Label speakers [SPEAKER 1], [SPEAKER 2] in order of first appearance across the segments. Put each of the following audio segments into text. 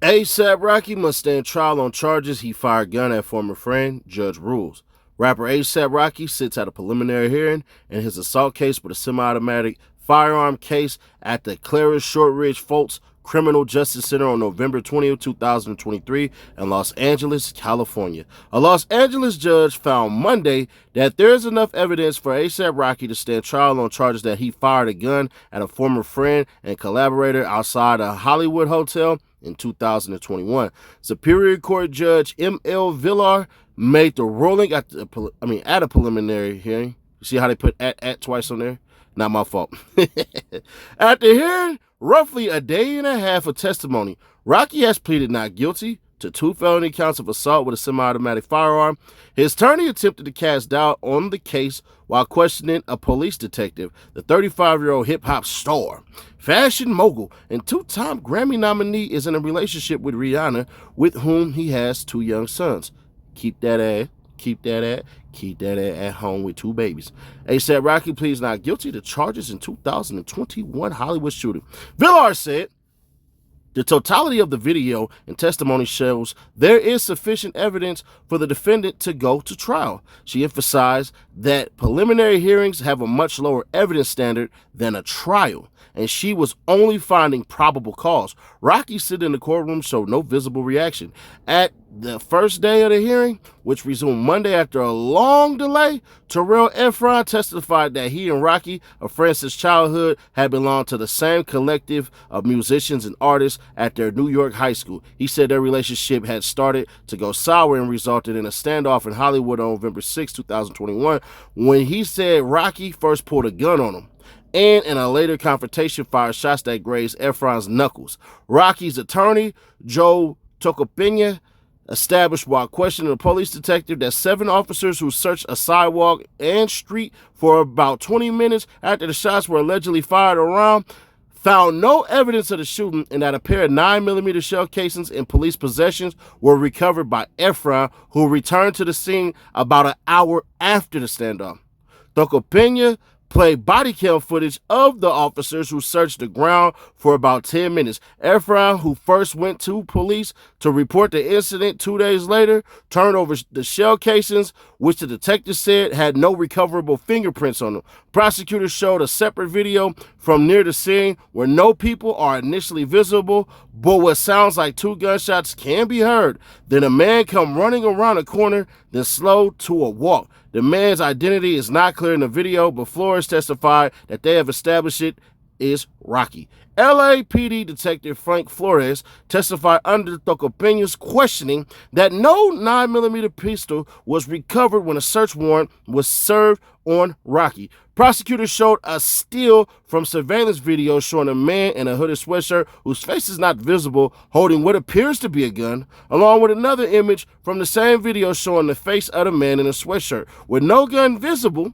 [SPEAKER 1] ASAP Rocky must stand trial on charges he fired gun at former friend, judge rules. Rapper ASAP Rocky sits at a preliminary hearing in his assault case with a semi-automatic firearm case at the Clarence Shortridge Foltz Criminal Justice Center on November 20th, 2023 in Los Angeles, California. A Los Angeles judge found Monday that there is enough evidence for ASAP Rocky to stand trial on charges that he fired a gun at a former friend and collaborator outside a Hollywood hotel in 2021. Superior Court Judge M.L. Villar made the ruling at a preliminary hearing. You see how they put at twice on there? Not my fault. At the hearing, roughly a day and a half of testimony, Rocky has pleaded not guilty to 2 felony counts of assault with a semi-automatic firearm. His attorney attempted to cast doubt on the case while questioning a police detective. The 35-year-old hip-hop star, fashion mogul, and 2-time Grammy nominee is in a relationship with Rihanna, with whom he has 2 young sons. Keep that at home with 2 babies. ASAP Rocky pleads not guilty to charges in 2021 Hollywood shooting. Villar said, the totality of the video and testimony shows there is sufficient evidence for the defendant to go to trial. She emphasized that preliminary hearings have a much lower evidence standard than a trial, and she was only finding probable cause. Rocky sitting in the courtroom showed no visible reaction. At the first day of the hearing, which resumed Monday after a long delay, Terrell Efron testified that he and Rocky, a friend since childhood, had belonged to the same collective of musicians and artists at their New York high school. He said their relationship had started to go sour and resulted in a standoff in Hollywood on November 6, 2021, when he said Rocky first pulled a gun on him, and in a later confrontation fired shots that grazed Efron's knuckles. Rocky's attorney, Joe Tocopina, established while questioning a police detective that 7 officers who searched a sidewalk and street for about 20 minutes after the shots were allegedly fired around found no evidence of the shooting, and that a pair of 9mm shell casings in police possessions were recovered by Efron, who returned to the scene about an hour after the standoff. Tocopina played body cam footage of the officers who searched the ground for about 10 minutes. Efron, who first went to police to report the incident 2 days later, turned over the shell casings, which the detective said had no recoverable fingerprints on them. Prosecutors showed a separate video from near the scene where no people are initially visible, but what sounds like 2 gunshots can be heard. Then a man come running around a corner, then slow to a walk. The man's identity is not clear in the video, but Flores testified that they have established it is Rocky. LAPD Detective Frank Flores testified under Tocopina's questioning that no 9mm pistol was recovered when a search warrant was served on Rocky. Prosecutors showed a still from surveillance video showing a man in a hooded sweatshirt whose face is not visible holding what appears to be a gun, along with another image from the same video showing the face of the man in a sweatshirt. With no gun visible,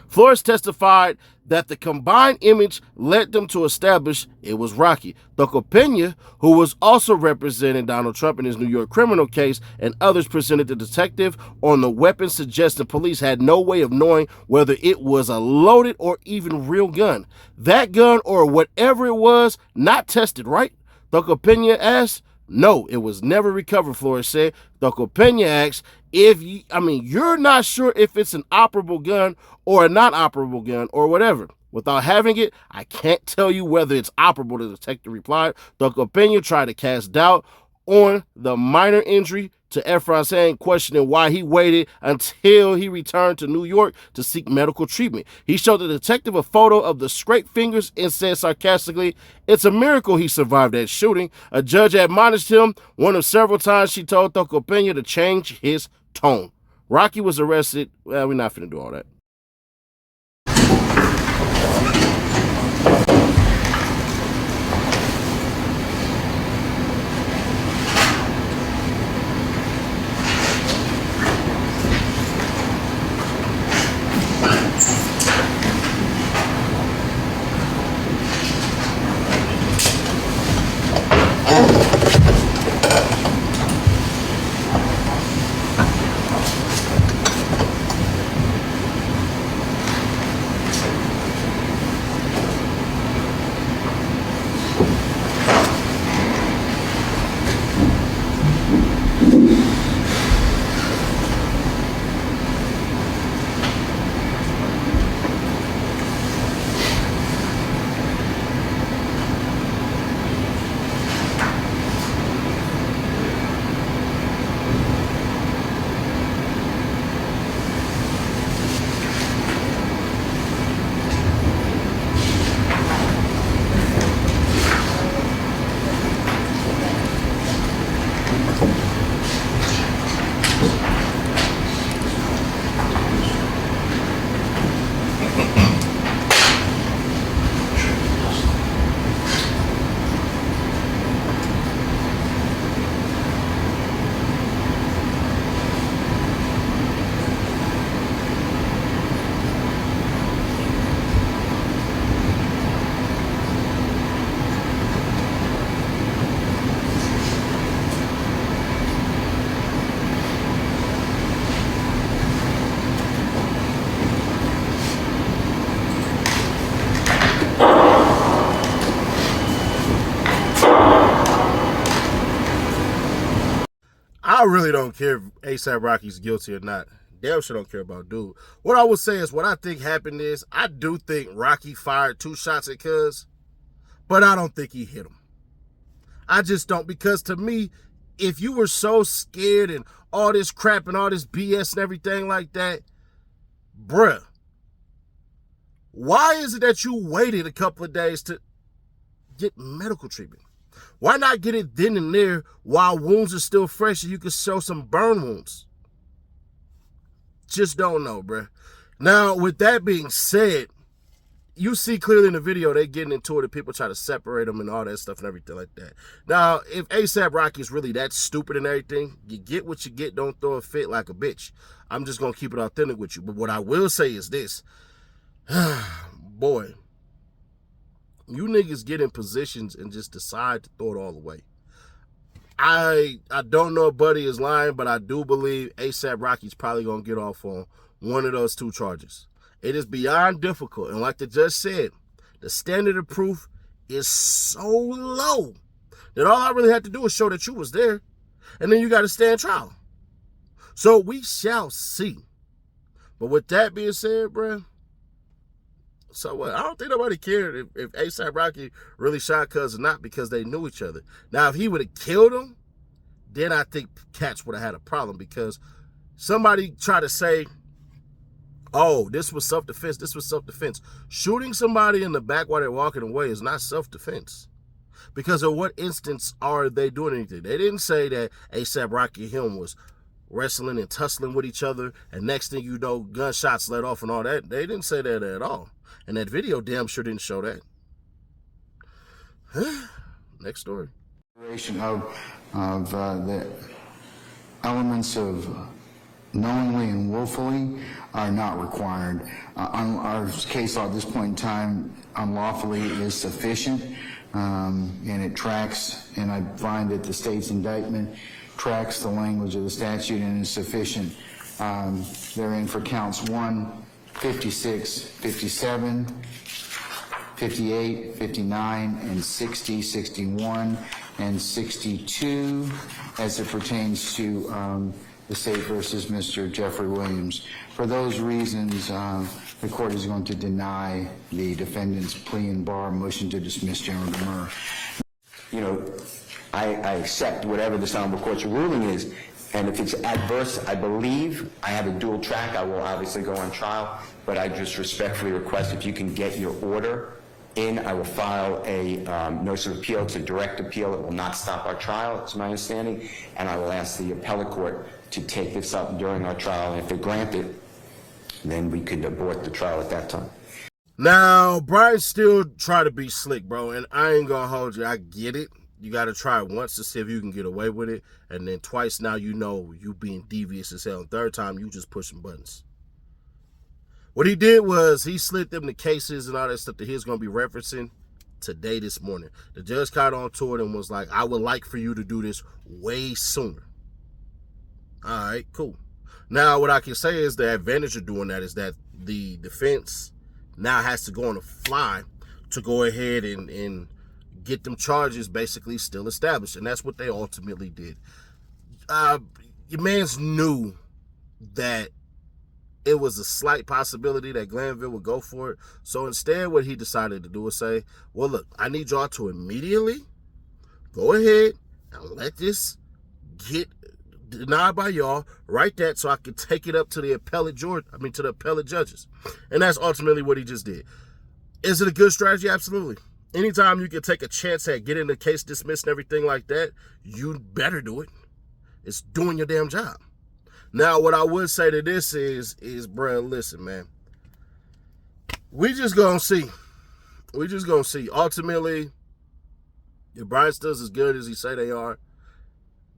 [SPEAKER 1] Flores testified that the combined image led them to establish it was Rocky. Tocopina, who was also representing Donald Trump in his New York criminal case, and others presented the detective on the weapon, suggesting police had no way of knowing whether it was a loaded or even real gun. That gun, or whatever it was, not tested, right? Tocopina asked. No, it was never recovered, Flores said. Tocopina asked, you're not sure if it's an operable gun or a non-operable gun or whatever. Without having it, I can't tell you whether it's operable, the detective replied. Tocopina tried to cast doubt on the minor injury to Efron's hand, questioning why he waited until he returned to New York to seek medical treatment. He showed the detective a photo of the scraped fingers and said sarcastically, "It's a miracle he survived that shooting." A judge admonished him one of several times she told Tocopina to change his tone. Rocky was arrested. Well, we're not finna do all that. I really don't care if A$AP Rocky's guilty or not. Damn sure don't care about dude. What I would say is what I think happened is I do think Rocky fired 2 shots at Cuz, but I don't think he hit him. I just don't, because to me, if you were so scared and all this crap and all this BS and everything like that, bruh, why is it that you waited a couple of days to get medical treatment? Why not get it then and there while wounds are still fresh and you can show some burn wounds? Just don't know, bruh. Now, with that being said, you see clearly in the video they getting into it and people try to separate them and all that stuff and everything like that. Now, if A$AP Rocky is really that stupid and everything, you get what you get, don't throw a fit like a bitch. I'm just going to keep it authentic with you. But what I will say is this. Boy, you niggas get in positions and just decide to throw it all away. I don't know if Buddy is lying, but I do believe A$AP Rocky's probably going to get off on one of those 2 charges. It is beyond difficult. And like the judge said, the standard of proof is so low that all I really had to do is show that you was there. And then you got to stand trial. So we shall see. But with that being said, bruh, so what? I don't think nobody cared if A$AP Rocky really shot Cuz or not, because they knew each other. Now, if he would have killed him, then I think cats would have had a problem, because somebody tried to say, oh, this was self-defense, this was self-defense. Shooting somebody in the back while they're walking away is not self-defense. Because in what instance are they doing anything? They didn't say that A$AP Rocky and him was wrestling and tussling with each other, and next thing you know, gunshots let off and all that. They didn't say that at all. And that video damn sure didn't show that. Next story.
[SPEAKER 2] Of the elements of knowingly and willfully are not required. On our case law at this point in time, unlawfully is sufficient, and it tracks, and I find that the state's indictment tracks the language of the statute and is sufficient. Therein for counts 1, 56, 57, 58, 59, and 60, 61, and 62 as it pertains to the state versus Mr. Jeffrey Williams. For those reasons, the court is going to deny the defendant's plea and bar motion to dismiss General Demur.
[SPEAKER 3] You know, I accept whatever the Honorable Court's ruling is, and if it's adverse, I believe I have a dual track. I will obviously go on trial, but I just respectfully request if you can get your order in, I will file a notice of appeal. It's a direct appeal. It will not stop our trial, it's my understanding, and I will ask the appellate court to take this up during our trial, and if they grant it, then we could abort the trial at that time.
[SPEAKER 1] Now, Brian still try to be slick, bro, and I ain't gonna hold you. I get it. You got to try it once to see if you can get away with it, and then twice now you know you being devious as hell. And third time, you just pushing buttons. What he did was he slid them the cases and all that stuff that he was going to be referencing today, this morning. The judge caught on to it and was like, I would like for you to do this way sooner. All right, cool. Now, what I can say is the advantage of doing that is that the defense now has to go on the fly to go ahead and get them charges basically still established. And that's what they ultimately did. Your mans knew that it was a slight possibility that Glanville would go for it. So instead, what he decided to do was say, well, look, I need y'all to immediately go ahead and let this get denied by y'all, write that so I can take it up to the appellate judges. And that's ultimately what he just did. Is it a good strategy? Absolutely. Anytime you can take a chance at getting the case dismissed and everything like that, you better do it. It's doing your damn job. Now, what I would say to this is, bruh, listen, man. We just gonna see. We just gonna see. Ultimately, if Brian Stills as good as he say they are,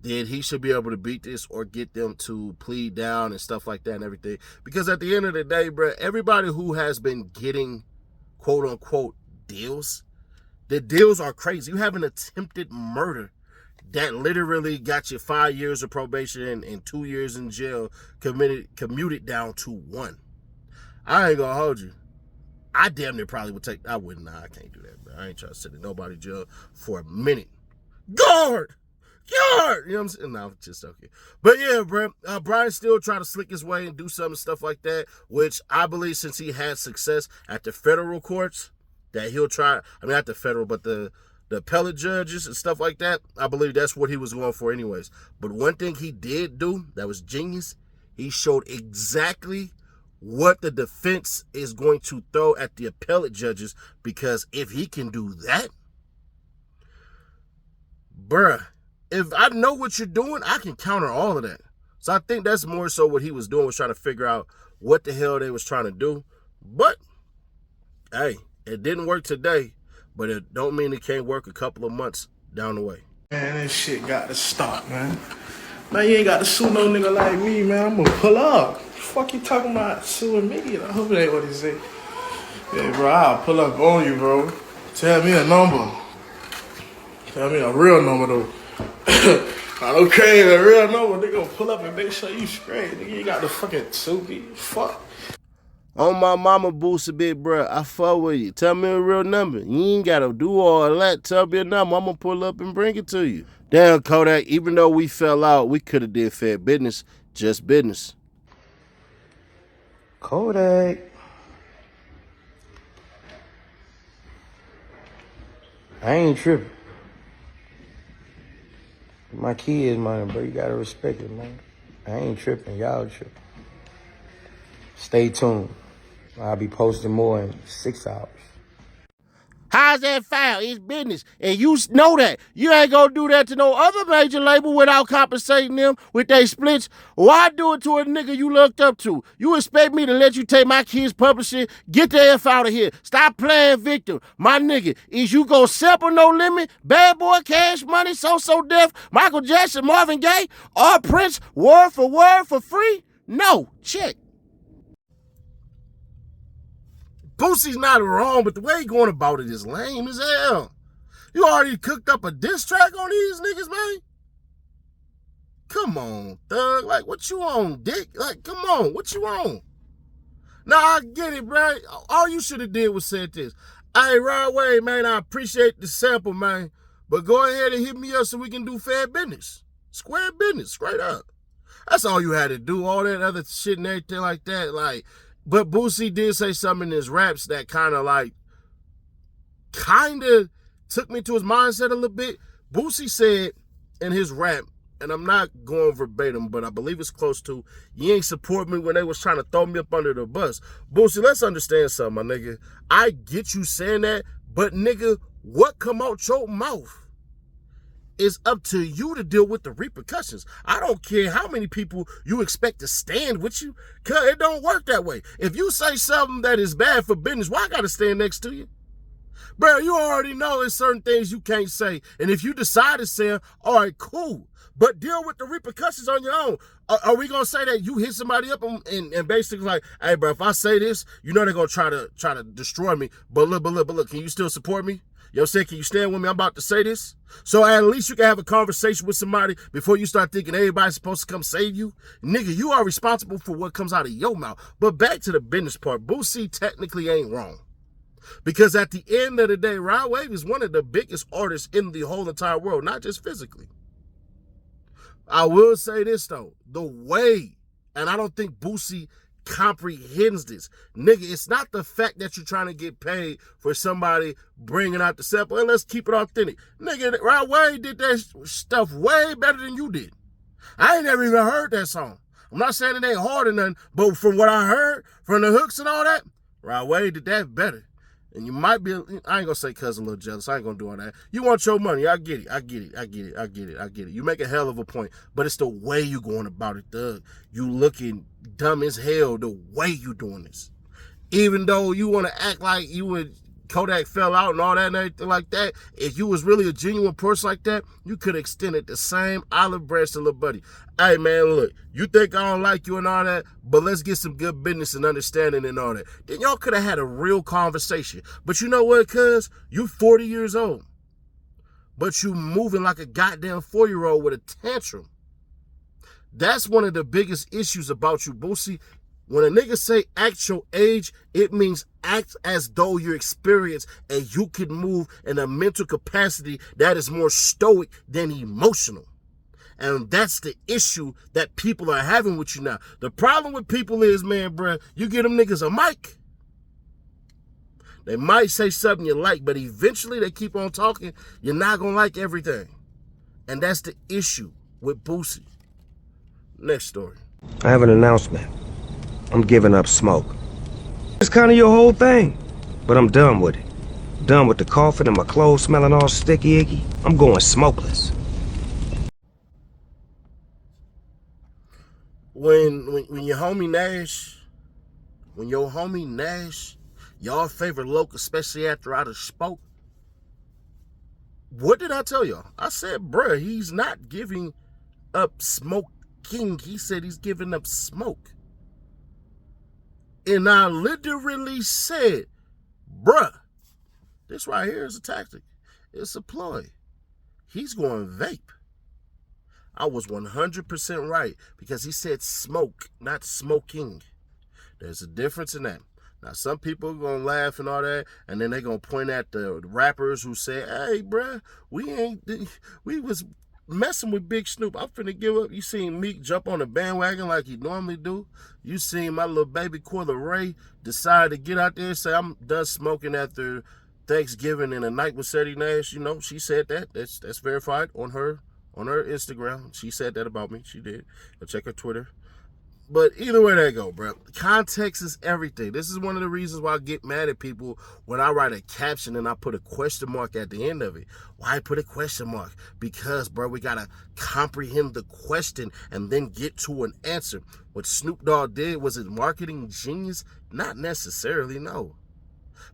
[SPEAKER 1] then he should be able to beat this or get them to plead down and stuff like that and everything. Because at the end of the day, bruh, everybody who has been getting quote-unquote deals, the deals are crazy. You have an attempted murder that literally got you 5 years of probation and 2 years in jail commuted down to 1. I ain't gonna hold you. I damn near probably would take, I wouldn't, nah, I can't do that, bro. I ain't trying to sit in nobody's jail for a minute. Guard! backyard. You know what I'm saying? No, just okay. But yeah, bro, Brian still trying to slick his way and do some stuff like that, which I believe since he had success at the federal courts, that he'll try, I mean, not the federal, but the appellate judges and stuff like that, I believe that's what he was going for anyways. But one thing he did do that was genius, he showed exactly what the defense is going to throw at the appellate judges, because if he can do that, bruh, if I know what you're doing, I can counter all of that. So I think that's more so what he was doing, was trying to figure out what the hell they was trying to do. But, hey, it didn't work today, but it don't mean it can't work a couple of months down the way.
[SPEAKER 4] Man, that shit got to stop, man. Man, you ain't got to sue no nigga like me, man. I'm gonna pull up. Fuck you talking about suing me? I hope it ain't what he say. Yeah, bro, I'll pull up on you, bro. Tell me a number. Tell me a real number, though. I don't care, a real number. They gonna pull up and make sure you straight. Nigga, you ain't got the fucking sue me. Fuck.
[SPEAKER 1] On my mama, Boosie, big bro, I fuck with you. Tell me a real number. You ain't gotta do all that. Tell me a number. I'm gonna pull up and bring it to you. Damn, Kodak, even though we fell out, we could have did fair business. Just business.
[SPEAKER 5] Kodak. I ain't tripping. My kids, man, bro, you gotta respect it, man. I ain't tripping, y'all tripping. Stay tuned. I'll be posting more in 6 hours.
[SPEAKER 1] How's that foul? It's business. And you know that. You ain't gonna do that to no other major label without compensating them with their splits. Why do it to a nigga you looked up to? You expect me to let you take my kids' publishing? Get the F out of here. Stop playing victim. My nigga, is you gonna sample No Limit, Bad Boy, Cash Money, So Def, Michael Jackson, Marvin Gaye, or Prince, word for free? No. Check. Boosie's not wrong, but the way he going about it is lame as hell. You already cooked up a diss track on these niggas, man? Come on, thug. Like, what you on, dick? Like, come on, what you on? Now, I get it, bro. All you should have did was said this. Hey, right away, man, I appreciate the sample, man. But go ahead and hit me up so we can do fair business. Square business, straight up. That's all you had to do. All that other shit and everything like that, like... But Boosie did say something in his raps that kind of took me to his mindset a little bit. Boosie said in his rap, and I'm not going verbatim, but I believe it's close to, you ain't support me when they was trying to throw me up under the bus. Boosie, let's understand something, my nigga. I get you saying that, but nigga, what come out your mouth is up to you to deal with the repercussions. I don't care how many people you expect to stand with you, cause it don't work that way. If you say something that is bad for business, why I gotta stand next to you? Bro, you already know there's certain things you can't say. And if you decide to say them, all right, cool. But deal with the repercussions on your own. Are we gonna say that you hit somebody up and basically like, hey bro, if I say this, you know they're gonna try to destroy me. But look, can you still support me? You know what I'm saying? Can you stand with me? I'm about to say this. So at least you can have a conversation with somebody before you start thinking everybody's supposed to come save you. Nigga, you are responsible for what comes out of your mouth. But back to the business part, Boosie technically ain't wrong. Because at the end of the day, Rod Wave is one of the biggest artists in the whole entire world, not just physically. I will say this though, the way, and I don't think Boosie comprehends this. Nigga, it's not the fact that you're trying to get paid for somebody bringing out the sample, and let's keep it authentic. Nigga, Rod Wave did that stuff way better than you did. I ain't never even heard that song. I'm not saying it ain't hard or nothing, but from what I heard, from the hooks and all that, Rod Wave did that better. And you might be, I ain't gonna say cuz a little jealous. I ain't gonna do all that. You want your money. I get it. You make a hell of a point. But it's the way you going about it, Doug. You looking dumb as hell the way you doing this. Even though you want to act like you would, Kodak fell out and all that and everything like that, if you was really a genuine person like that, you could extend it the same olive branch to little buddy. Hey man, look, you think I don't like you and all that, but let's get some good business and understanding and all that. Then y'all could have had a real conversation. But you know what, cuz? You 40 years old, but you moving like a goddamn 4-year-old with a tantrum. That's one of the biggest issues about you, Boosie. When a nigga say act your age, it means act as though you're experienced and you can move in a mental capacity that is more stoic than emotional. And that's the issue that people are having with you now. The problem with people is, man, bruh, you get them niggas a mic. They might say something you like, but eventually they keep on talking. You're not going to like everything. And that's the issue with Boosie. Next story.
[SPEAKER 6] I have an announcement. I'm giving up smoke. It's kind of your whole thing, but I'm done with it. Done with the coughing and my clothes smelling all sticky icky. I'm going smokeless.
[SPEAKER 1] When your homie Nash, y'all favorite loc, especially after I done spoke, what did I tell y'all? I said, bruh, he's not giving up smoking. He said he's giving up smoke. And I literally said, bruh, this right here is a tactic. It's a ploy. He's going vape. I was 100% right because he said smoke, not smoking. There's a difference in that. Now, some people are going to laugh and all that, and then they're going to point at the rappers who say, hey, bruh, we was messing with Big Snoop. I'm finna give up. You seen Meek jump on the bandwagon like he normally do. You seen my little baby Coyle Ray decide to get out there and say, I'm done smoking after Thanksgiving and a night with Sadie Nash. You know, she said that. That's verified on her Instagram. She said that about me. She did. Go check her Twitter. But either way that go, bro. Context is everything. This is one of the reasons why I get mad at people when I write a caption and I put a question mark at the end of it. Why put a question mark? Because, bro, we got to comprehend the question and then get to an answer. What Snoop Dogg did, was it marketing genius? Not necessarily, no.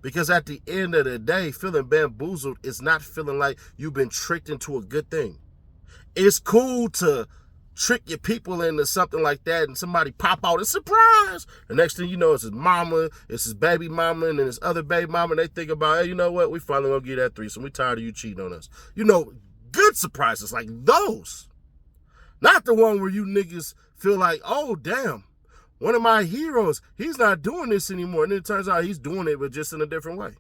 [SPEAKER 1] Because at the end of the day, feeling bamboozled is not feeling like you've been tricked into a good thing. It's cool to trick your people into something like that and somebody pop out and surprise. The next thing you know, it's his mama, it's his baby mama, and then his other baby mama, and they think about, hey, you know what? We finally gonna get that threesome. We tired of you cheating on us. You know, good surprises like those. Not the one where you niggas feel like, oh, damn, one of my heroes, he's not doing this anymore. And then it turns out he's doing it, but just in a different way.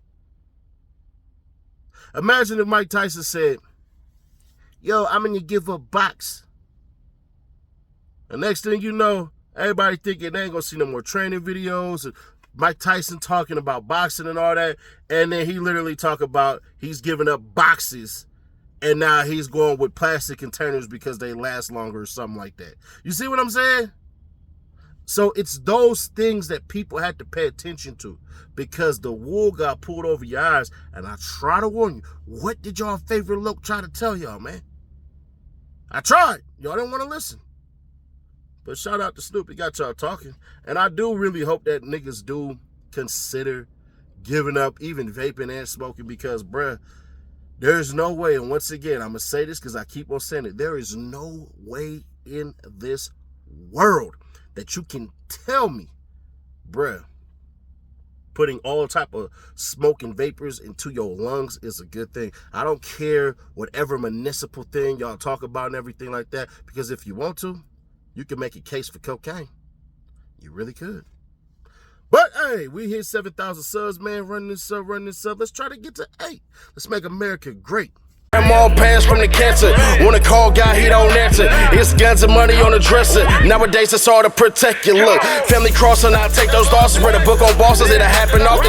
[SPEAKER 1] Imagine if Mike Tyson said, yo, I'm gonna give a box. The next thing you know, everybody thinking they ain't gonna see no more training videos. Mike Tyson talking about boxing and all that. And then he literally talk about he's giving up boxes. And now he's going with plastic containers because they last longer or something like that. You see what I'm saying? So it's those things that people had to pay attention to because the wool got pulled over your eyes. And I try to warn you, what did y'all favorite loc try to tell y'all, man? I tried. Y'all didn't want to listen. But shout out to Snoop, he got y'all talking. And I do really hope that niggas do consider giving up even vaping and smoking because, bruh, there's no way, and once again, I'm going to say this because I keep on saying it, there is no way in this world that you can tell me, bruh, putting all type of smoke and vapors into your lungs is a good thing. I don't care whatever municipal thing y'all talk about and everything like that, because if you want to, you can make a case for cocaine. You really could. But, hey, we hit 7,000 subs, man. Run this up. Let's try to get to 8. Let's make America great.
[SPEAKER 7] I'm all passed from the cancer. When a call guy, he don't answer. It's guns and money on the dresser. Nowadays, it's all to protect your look. Family crossing, I take those losses. Read a book on bosses, it'll happen off the